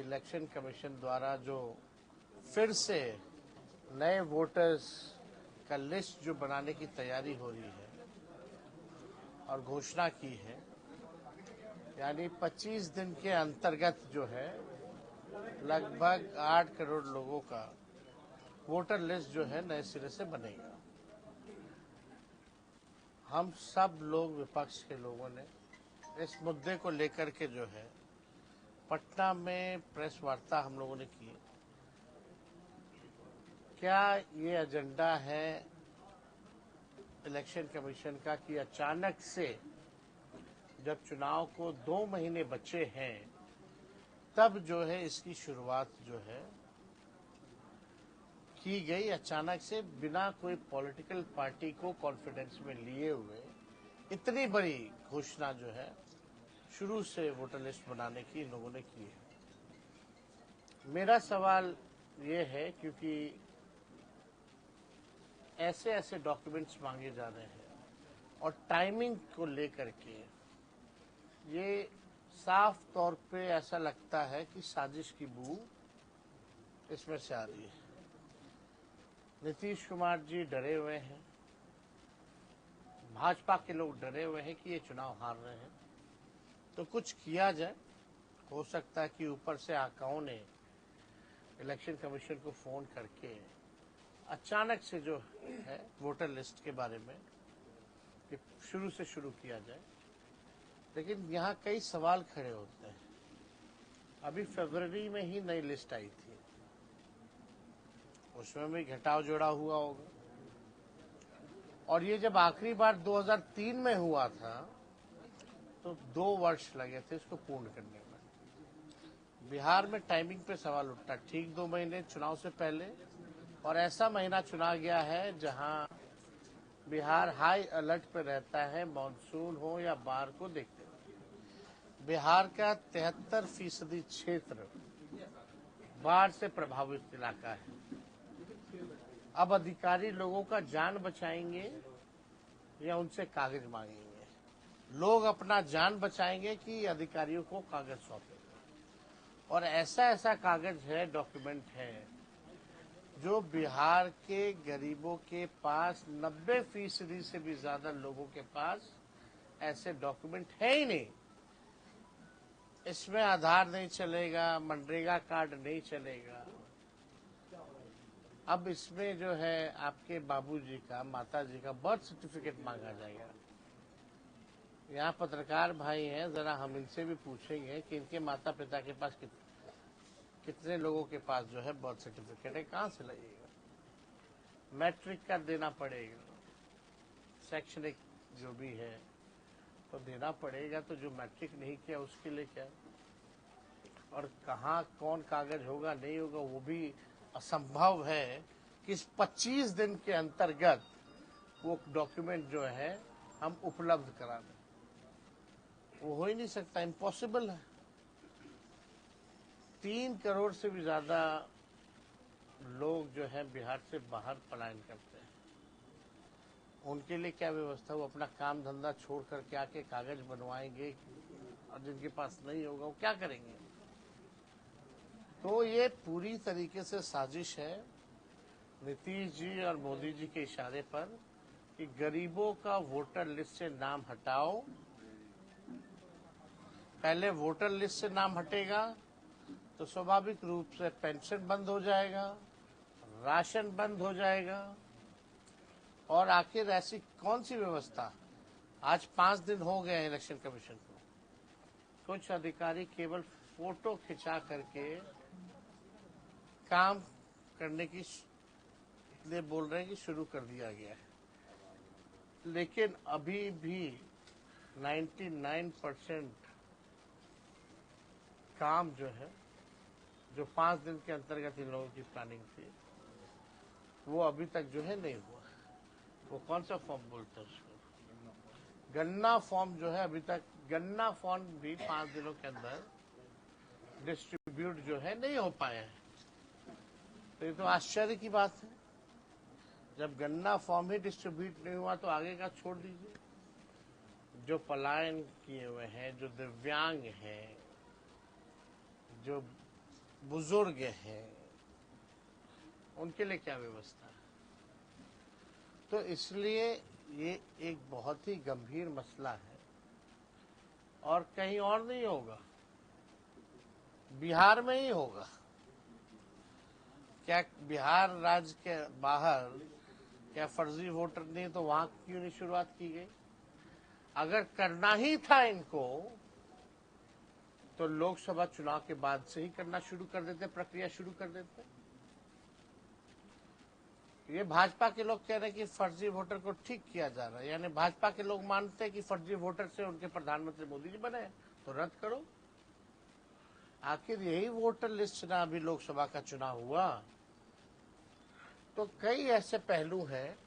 Election commission द्वारा जो फिर से नए वोटर्स का लिस्ट जो बनाने की तैयारी हो रही है और घोषणा की है, यानी 25 दिन के अंतर्गत जो है लगभग 8 करोड़ लोगों का वोटर लिस्ट जो है नए सिरे से बनेगा। हम सब लोग विपक्ष के लोगों ने इस मुद्दे को लेकर के जो है पटना में प्रेस वार्ता हम लोगों ने की। क्या ये एजेंडा है इलेक्शन कमीशन का कि अचानक से जब चुनाव को 2 महीने बचे हैं तब जो है इसकी शुरुआत जो है की गई, अचानक से बिना कोई पॉलिटिकल पार्टी को कॉन्फिडेंस में लिए हुए इतनी बड़ी घोषणा जो है शुरू से वोटर लिस्ट बनाने की इन लोगों ने की है। मेरा सवाल ये है, क्योंकि ऐसे ऐसे डॉक्यूमेंट्स मांगे जा रहे हैं और टाइमिंग को लेकर के ये साफ तौर पे ऐसा लगता है कि साजिश की बू इसमें से आ रही है। नीतीश कुमार जी डरे हुए हैं, भाजपा के लोग डरे हुए हैं कि ये चुनाव हार रहे हैं, तो कुछ किया जाए। हो सकता है कि ऊपर से आकाओं ने इलेक्शन कमीशन को फोन करके अचानक से जो है वोटर लिस्ट के बारे में शुरू से शुरू किया जाए। लेकिन यहाँ कई सवाल खड़े होते हैं। अभी फरवरी में ही नई लिस्ट आई थी, उसमें भी घटाव जोड़ा हुआ होगा, और ये जब आखिरी बार 2003 में हुआ था तो 2 वर्ष लगे थे इसको पूर्ण करने में। बिहार में टाइमिंग पे सवाल उठता, ठीक 2 महीने चुनाव से पहले, और ऐसा महीना चुना गया है जहां बिहार हाई अलर्ट पे रहता है, मानसून हो या बाढ़ को देखते हुए। बिहार का 73% क्षेत्र बाढ़ से प्रभावित इलाका है। अब अधिकारी लोगों का जान बचाएंगे या उनसे कागज मांगेंगे? लोग अपना जान बचाएंगे कि अधिकारियों को कागज सौंपेंगे? और ऐसा ऐसा कागज है, डॉक्यूमेंट है, जो बिहार के गरीबों के पास 90% से भी ज्यादा लोगों के पास ऐसे डॉक्यूमेंट है ही नहीं। इसमें आधार नहीं चलेगा, मनरेगा कार्ड नहीं चलेगा। अब इसमें जो है आपके बाबूजी का, माताजी का बर्थ सर्टिफिकेट मांगा जाएगा। यहाँ पत्रकार भाई हैं, जरा हम इनसे भी पूछेंगे कि इनके माता पिता के पास कितने लोगों के पास जो है बर्थ सर्टिफिकेट है, कहाँ से लगेगा? मैट्रिक का देना पड़ेगा, शैक्षणिक जो भी है तो देना पड़ेगा। तो जो मैट्रिक नहीं किया उसके लिए क्या? और कहाँ कौन कागज होगा नहीं होगा वो भी असंभव है कि इस 25 दिन के अंतर्गत वो डॉक्यूमेंट जो है हम उपलब्ध करा दें। वो हो ही नहीं सकता, इम्पॉसिबल है। 3 करोड़ से भी ज्यादा लोग जो है बिहार से बाहर पलायन करते हैं। उनके लिए क्या व्यवस्था? वो अपना काम धंधा छोड़ करके आके कागज बनवाएंगे, और जिनके पास नहीं होगा वो क्या करेंगे? तो ये पूरी तरीके से साजिश है नीतीश जी और मोदी जी के इशारे पर कि गरीबों का वोटर लिस्ट से नाम हटाओ। पहले वोटर लिस्ट से नाम हटेगा तो स्वाभाविक रूप से पेंशन बंद हो जाएगा, राशन बंद हो जाएगा, और आखिर ऐसी कौन सी व्यवस्था? आज 5 दिन हो गए इलेक्शन कमीशन को, कुछ अधिकारी केवल फोटो खिंचा करके काम करने की लिए बोल रहे हैं कि शुरू कर दिया गया है, लेकिन अभी भी 99% काम जो है, जो 5 दिन के अंतर्गत इन लोगों की प्लानिंग थी, वो अभी तक जो है नहीं हुआ। वो कौन सा फॉर्म बोलते हैं उसको? गन्ना फॉर्म जो है, अभी तक गन्ना फॉर्म भी 5 दिनों के अंदर डिस्ट्रीब्यूट जो है नहीं हो पाए हैं। तो ये तो आश्चर्य की बात है। जब गन्ना फॉर्म ही डिस्ट्रीब्यूट नहीं हुआ तो आगे का छोड़ दीजिए। जो पलायन किए हुए हैं, जो दिव्यांग हैं, जो बुजुर्ग हैं, उनके लिए क्या व्यवस्था है? तो इसलिए ये एक बहुत ही गंभीर मसला है और कहीं और नहीं होगा, बिहार में ही होगा। क्या बिहार राज्य के बाहर क्या फर्जी वोटर नहीं, तो वहां क्यों नहीं शुरुआत की गई? अगर करना ही था इनको तो लोकसभा चुनाव के बाद से ही करना शुरू कर देते, प्रक्रिया शुरू कर देते। ये भाजपा के लोग कह रहे हैं कि फर्जी वोटर को ठीक किया जा रहा है, यानी भाजपा के लोग मानते हैं कि फर्जी वोटर से उनके प्रधानमंत्री मोदी जी बने, तो रद्द करो। आखिर यही वोटर लिस्ट ना अभी लोकसभा का चुनाव हुआ, तो कई ऐसे पहलू हैं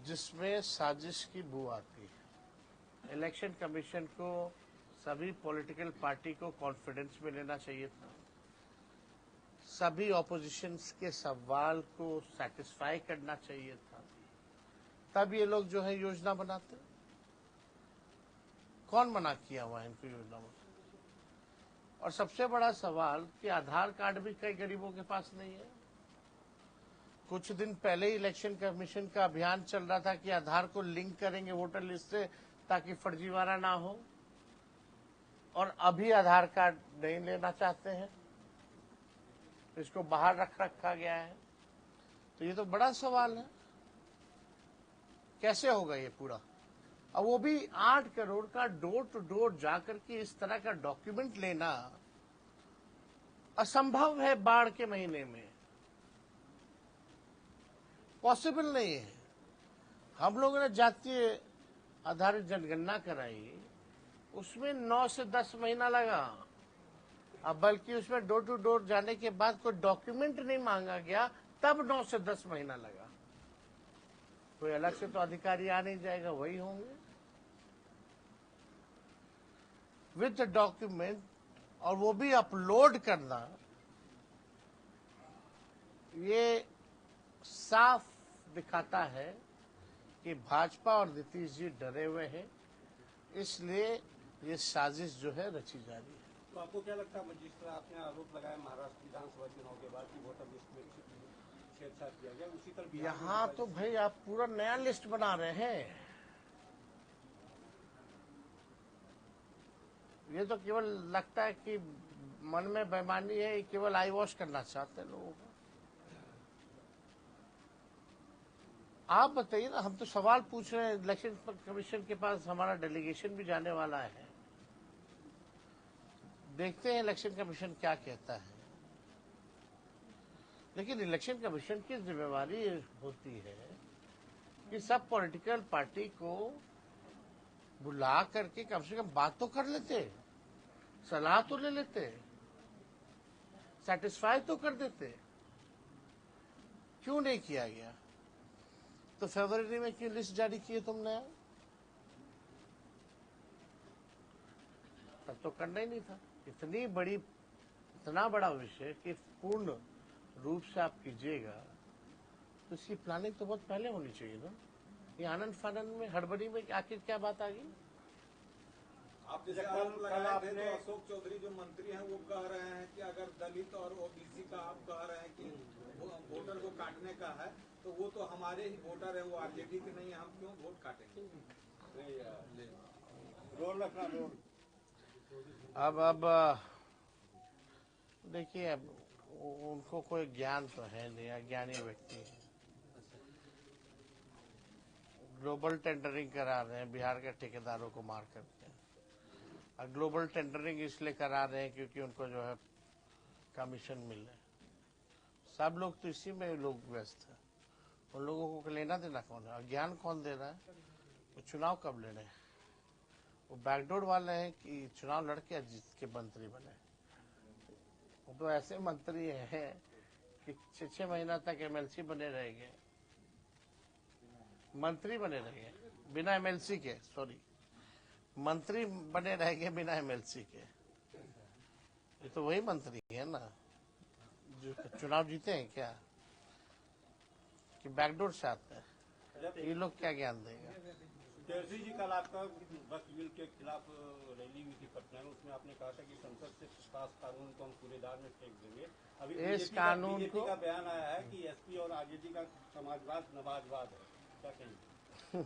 जिसमें साजिश की बू आती है। इलेक्शन कमीशन को सभी पॉलिटिकल पार्टी को कॉन्फिडेंस में लेना चाहिए था, सभी ऑपोजिशन के सवाल को सेटिस्फाई करना चाहिए था, तब ये लोग जो है योजना बनाते। कौन मना किया हुआ है इनको योजना बनाने? और सबसे बड़ा सवाल कि आधार कार्ड भी कई गरीबों के पास नहीं है। कुछ दिन पहले ही इलेक्शन कमीशन का अभियान चल रहा था कि आधार को लिंक करेंगे वोटर लिस्ट से ताकि फर्जीवाड़ा ना हो, और अभी आधार कार्ड नहीं लेना चाहते हैं, तो इसको बाहर रखा गया है। तो ये तो बड़ा सवाल है, कैसे होगा ये पूरा? अब वो भी 8 करोड़ का डोर टू डोर जाकर के इस तरह का डॉक्यूमेंट लेना असंभव है। बाढ़ के महीने में पॉसिबल नहीं है। हम लोगों ने जातीय आधारित जनगणना कराई, उसमें 9 से 10 महीना लगा। अब बल्कि उसमें डोर टू डोर जाने के बाद कोई डॉक्यूमेंट नहीं मांगा गया, तब 9 से 10 महीना लगा। कोई अलग से तो अधिकारी आ नहीं जाएगा, वही होंगे विद डॉक्यूमेंट, और वो भी अपलोड करना। ये साफ दिखाता है कि भाजपा और नीतीश जी डरे हुए हैं, इसलिए ये साजिश जो है रची जा रही है। तो आपको क्या लगता है, जिस तरह आपने आरोप लगाया महाराष्ट्र विधानसभा चुनाव के बाद कि वोटर लिस्ट में छेड़छाड़ किया गया, उसी तरह यहाँ तो भाई आप पूरा नया लिस्ट बना रहे हैं। ये तो केवल लगता है कि मन में बेईमानी है, केवल आई वॉश करना चाहते हैं लोगों को। आप बताइए ना, हम तो सवाल पूछ रहे हैं। इलेक्शन कमीशन के पास हमारा डेलीगेशन भी जाने वाला है, देखते हैं इलेक्शन कमीशन क्या कहता है। लेकिन इलेक्शन कमीशन की जिम्मेवारी होती है कि सब पॉलिटिकल पार्टी को बुला करके कम से कम बात तो कर लेते, सलाह तो ले लेते, सेटिस्फाई तो कर देते। क्यों नहीं किया गया? तो फरवरी में क्यों लिस्ट जारी की तुमने? तब तो करना ही नहीं था। इतना बड़ा विषय कि पूर्ण रूप से आप कीजिएगा, तो इसकी प्लानिंग तो बहुत पहले होनी चाहिए ना। ये आनंद फानंद में, हड़बड़ी में आखिर क्या बात आ गई? आप जैसे आरोप लगाए थे, तो अशोक चौधरी जो मंत्री हैं वो कह रहे हैं कि अगर दलित और ओबीसी का आप कह रहे हैं कि वोटर को काटने का है, तो वो तो हमारे ही वोटर है, वो आरजेडी के नहीं है, हम क्यों वोट काटेंगे? रोल रखना रोल। अब देखिए, अब उनको कोई ज्ञान तो है नहीं, अज्ञानी व्यक्ति है। ग्लोबल टेंडरिंग करा रहे हैं बिहार के ठेकेदारों को मार करके। और ग्लोबल टेंडरिंग इसलिए करा रहे हैं क्योंकि उनको जो है कमीशन मिल रहा है। सब लोग तो इसी में लोग व्यस्त है। उन लोगों को लेना देना कौन है? ज्ञान कौन दे रहा है? वो चुनाव कब ले रहे हैं? वो बैकडोर वाले हैं कि चुनाव लड़के जीत के मंत्री बने। वो तो ऐसे मंत्री हैं कि 6-6 महीना तक एमएलसी बने रहेंगे, मंत्री बने रहेंगे बिना एमएलसी के, सॉरी, मंत्री बने रहेंगे बिना एमएलसी के। ये तो वही मंत्री है ना जो चुनाव जीते हैं क्या, कि बैकडोर से आते हैं? ये लोग क्या ज्ञान देगा? तेजस्वी जी, कल आपका बस बिल के खिलाफ रैली हुई थी पटना में, उसमें आपने कहा था कि संसद से पास कानून को हम कूड़ेदान में फेंक देंगे। अभी इस कानून बीजेपी का बयान आया है कि एसपी और आरजेडी का समाजवाद नवाजवाद है, क्या कहेंगे?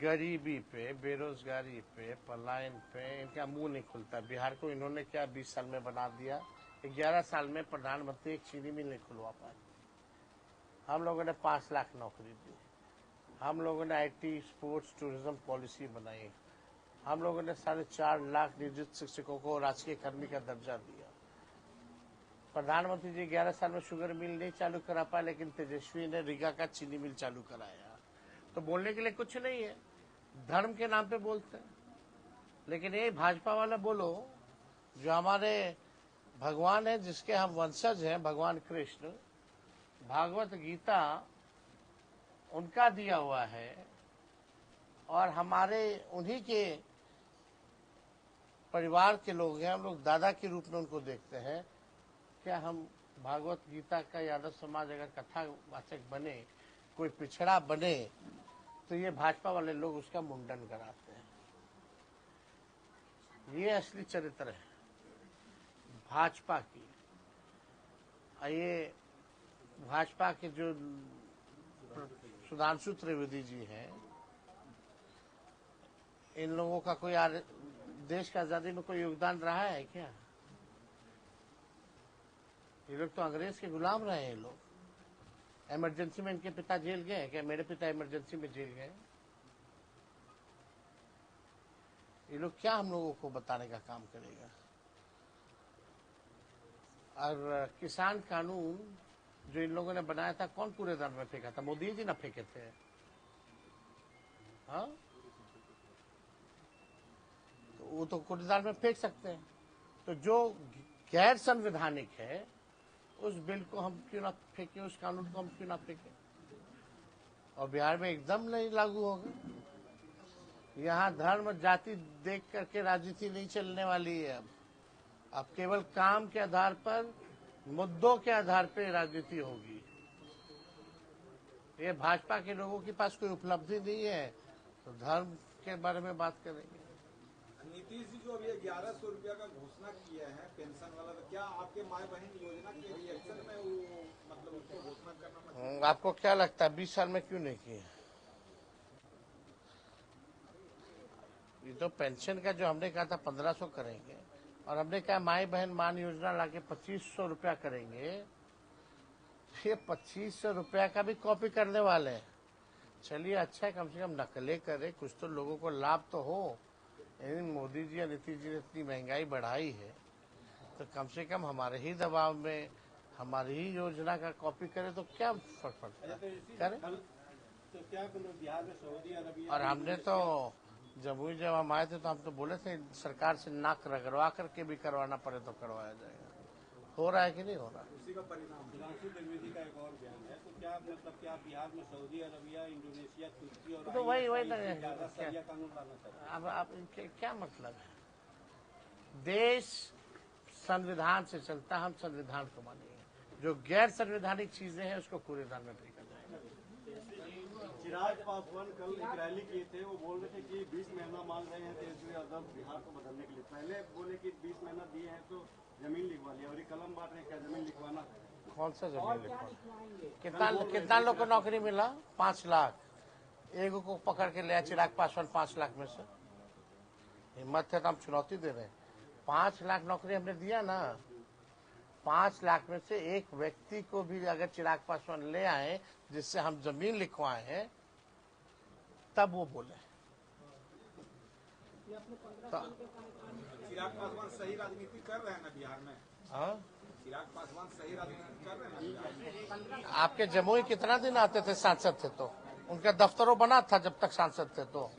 गरीबी पे, बेरोजगारी पे, पलायन पे इनका मुंह नहीं खुलता। बिहार को इन्होंने क्या 20 साल में बना दिया। 11 साल में प्रधानमंत्री एक चीनी मिल नहीं खुलवा पाए। हम लोगों ने 5 लाख नौकरी दी। हम लोगों ने आईटी, स्पोर्ट्स, टूरिज्म पॉलिसी बनाई। हम लोगों ने 4.5 लाख नियोजित शिक्षकों को राजकीय कर्मी का दर्जा दिया। प्रधानमंत्री जी 11 साल में शुगर मिल नहीं चालू करा पाए, लेकिन तेजस्वी ने रीगा का चीनी मिल चालू कराया। तो बोलने के लिए कुछ नहीं है, धर्म के नाम पे बोलते हैं। लेकिन ये भाजपा वाला बोलो, जो हमारे भगवान है, जिसके हम वंशज हैं, भगवान कृष्ण, भागवत गीता उनका दिया हुआ है और हमारे उन्हीं के परिवार के लोग हैं। हम लोग दादा के रूप में उनको देखते हैं। क्या हम भागवत गीता का यादव समाज अगर कथावाचक बने, कोई पिछड़ा बने, तो ये भाजपा वाले लोग उसका मुंडन कराते हैं। ये असली चरित्र है भाजपा की। ये भाजपा के जो सुधांशु त्रिवेदी जी हैं, इन लोगों का कोई देश की आजादी में कोई योगदान रहा है क्या? ये लोग तो अंग्रेज के गुलाम रहे हैं। ये लोग इमरजेंसी में इनके पिता जेल गए क्या? मेरे पिता इमरजेंसी में जेल गए। ये लोग क्या हम लोगों को बताने का काम करेगा? और किसान कानून जो इन लोगों ने बनाया था, कौन कूड़ेदान में फेंका था? मोदी जी ना फेंके थे। हाँ, तो वो तो कूड़ेदान में फेंक सकते हैं। तो जो गैर संवैधानिक है, उस बिल को हम क्यों ना फेंके, उस कानून को हम क्यों ना फेंके? और बिहार में एकदम नहीं लागू होगा। यहाँ धर्म जाति देख करके राजनीति नहीं चलने वाली है। अब केवल काम के आधार पर, मुद्दों के आधार पर राजनीति होगी। ये भाजपा के लोगों के पास कोई उपलब्धि नहीं है, तो धर्म के बारे में बात करेंगे। नीतीश जी जो अभी 1100 रुपया का घोषणा किए हैं पेंशन वाला, तो क्या आपके माई बहन योजना के रिएक्शन में वो मतलब उसको घोषणा करना? आपको क्या लगता है 20 साल में क्यों नहीं किए? ये तो पेंशन का जो हमने कहा था 1500 करेंगे, और हमने कहा माई बहन मान योजना लाके 2500 रुपया करेंगे। ये 2500 रुपया का भी कॉपी करने वाले हैं। चलिए अच्छा है, कम से कम नकलें करे, कुछ तो लोगों को लाभ तो हो। लेकिन मोदी जी या नीतीश जी ने इतनी महंगाई बढ़ाई है, तो कम से कम हमारे ही दबाव में हमारी ही योजना का कॉपी करे तो क्या फर्क पड़ता है? करे। तो क्या बिहार में सऊदी अरबिया, और हमने तो जब हम आए थे तो हम तो बोले थे सरकार से नाक रगड़वा करके भी करवाना पड़े तो करवाया जाएगा। हो रहा है कि नहीं हो रहा? उसी का परिणाम सुधांशु त्रिवेदी का एक और बयान है। तो क्या मतलब क्या बिहार में सऊदी अरबिया, इंडोनेशिया, तुर्की और तो वही कानून लाना चाहिए? अब आप क्या मतलब है? देश संविधान से चलता, हम संविधान को मानेंगे। जो गैर संवैधानिक चीजें हैं उसको कूड़ेदान में फेंका जाएगा। चिराग पासवान कल एक रैली किए थे, वो बोल रहे थे कि 20 महीना मांग रहे हैं तेजस्वी यादव बिहार को बदलने के लिए। पहले बोले कि 20 महीना दिए हैं तो जमीन लिखवा लिया, और ये कलम बांट रहे हैं, क्या जमीन लिखवाना? कौन सा जमीन लिखवाना? कितना लोग को नौकरी मिला? 5 लाख। एक को पकड़ के लिया चिराग पासवान 5 लाख में से। हिम्मत है तो हम चुनौती दे रहे हैं। 5 लाख नौकरी हमने दिया ना। 5 लाख में से एक व्यक्ति को भी अगर चिराग पासवान ले आए जिससे हम जमीन लिखवाए हैं, तब वो बोले। चिराग पासवान सही राजनीति कर रहे हैं ना बिहार में? हाँ, चिराग पासवान सही राजनीति कर रहे हैं ना बिहार में? आपके जमुई कितना दिन आते थे सांसद थे तो? उनका दफ्तरों बना था जब तक सांसद थे तो।